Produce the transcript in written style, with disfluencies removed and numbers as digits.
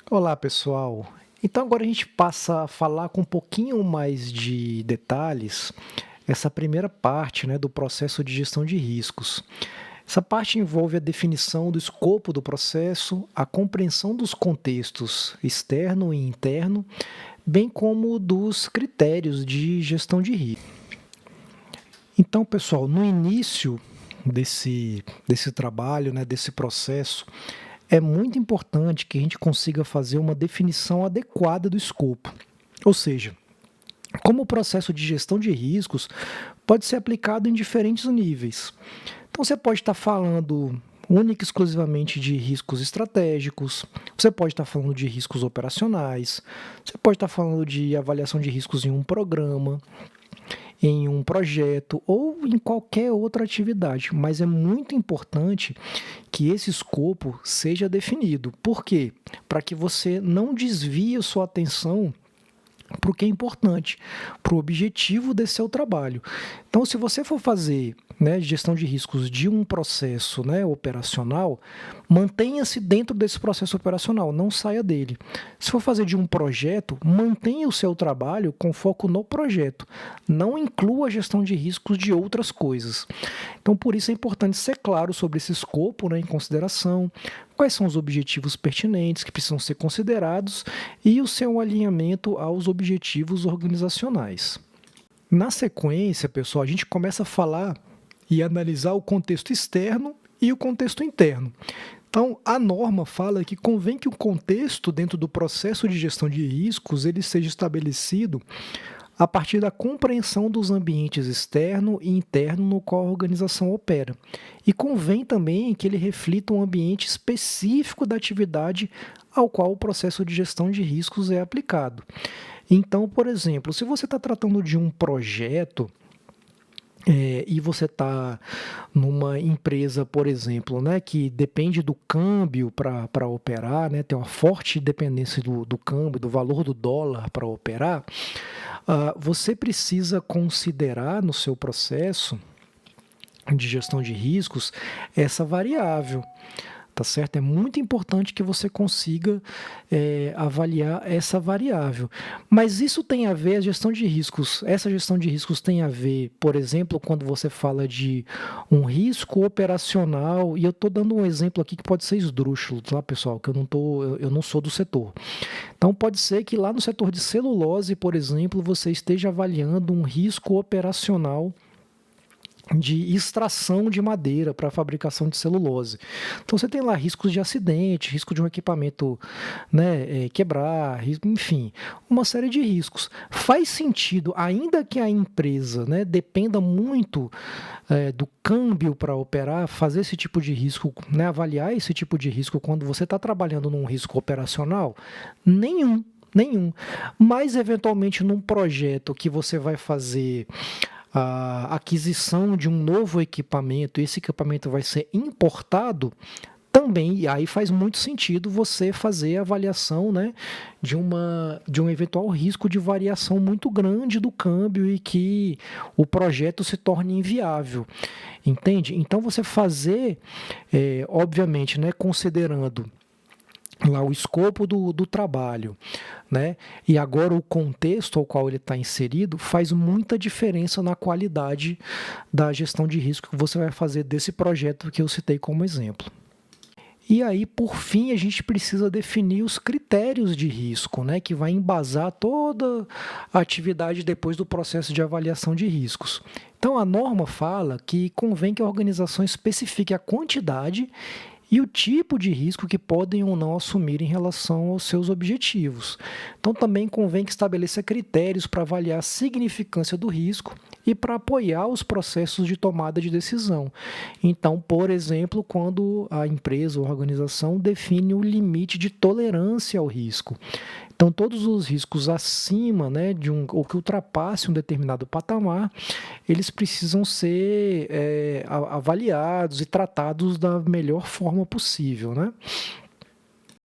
Olá, pessoal. Então agora a gente passa a falar com um pouquinho mais de detalhes essa primeira parte, né, do processo de gestão de riscos. Essa parte envolve a definição do escopo do processo, a compreensão dos contextos externo e interno, bem como dos critérios de gestão de risco. Então, pessoal, no início desse trabalho, né, desse processo, é muito importante que a gente consiga fazer uma definição adequada do escopo. Ou seja, como o processo de gestão de riscos pode ser aplicado em diferentes níveis. Então, você pode estar falando única e exclusivamente de riscos estratégicos, você pode estar falando de riscos operacionais, você pode estar falando de avaliação de riscos em um programa, em um projeto ou em qualquer outra atividade, mas é muito importante que esse escopo seja definido. Por quê? Para que você não desvie a sua atenção para o que é importante, para o objetivo desse seu trabalho. Então, se você for fazer, né, gestão de riscos de um processo, né, operacional, mantenha-se dentro desse processo operacional, não saia dele. Se for fazer de um projeto, mantenha o seu trabalho com foco no projeto, não inclua a gestão de riscos de outras coisas. Então, por isso é importante ser claro sobre esse escopo, né, em consideração, quais são os objetivos pertinentes que precisam ser considerados e o seu alinhamento aos objetivos organizacionais. Na sequência, pessoal, a gente começa a falar e analisar o contexto externo e o contexto interno. Então, a norma fala que convém que o contexto dentro do processo de gestão de riscos ele seja estabelecido a partir da compreensão dos ambientes externo e interno no qual a organização opera. E convém também que ele reflita um ambiente específico da atividade ao qual o processo de gestão de riscos é aplicado. Então, por exemplo, se você está tratando de um projeto, e você está numa empresa, por exemplo, né, que depende do câmbio para operar, né, tem uma forte dependência do câmbio, do valor do dólar para operar, você precisa considerar no seu processo de gestão de riscos essa variável. Tá certo? É muito importante que você consiga avaliar essa variável. Mas isso tem a ver, a gestão de riscos, essa gestão de riscos tem a ver, por exemplo, quando você fala de um risco operacional, e eu estou dando um exemplo aqui que pode ser esdrúxulo, tá, pessoal? Que eu não sou do setor. Então, pode ser que lá no setor de celulose, por exemplo, você esteja avaliando um risco operacional de extração de madeira para a fabricação de celulose. Então você tem lá riscos de acidente, risco de um equipamento, né, quebrar, enfim, uma série de riscos. Faz sentido, ainda que a empresa, né, dependa muito do câmbio para operar, fazer esse tipo de risco, né, avaliar esse tipo de risco quando você está trabalhando num risco operacional? Nenhum. Nenhum. Mas, eventualmente, num projeto que você vai fazer a aquisição de um novo equipamento, esse equipamento vai ser importado, também, e aí faz muito sentido você fazer a avaliação, né, de um eventual risco de variação muito grande do câmbio e que o projeto se torne inviável, entende? Então você fazer, obviamente, né, considerando lá o escopo do trabalho, né? E agora o contexto ao qual ele está inserido faz muita diferença na qualidade da gestão de risco que você vai fazer desse projeto que eu citei como exemplo. E aí, por fim, a gente precisa definir os critérios de risco, né, que vai embasar toda a atividade depois do processo de avaliação de riscos. Então, a norma fala que convém que a organização especifique a quantidade e o tipo de risco que podem ou não assumir em relação aos seus objetivos. Então, também convém que estabeleça critérios para avaliar a significância do risco e para apoiar os processos de tomada de decisão. Então, por exemplo, quando a empresa ou a organização define o limite de tolerância ao risco. Então, todos os riscos acima, né, ou que ultrapassem um determinado patamar, eles precisam ser avaliados e tratados da melhor forma possível, né?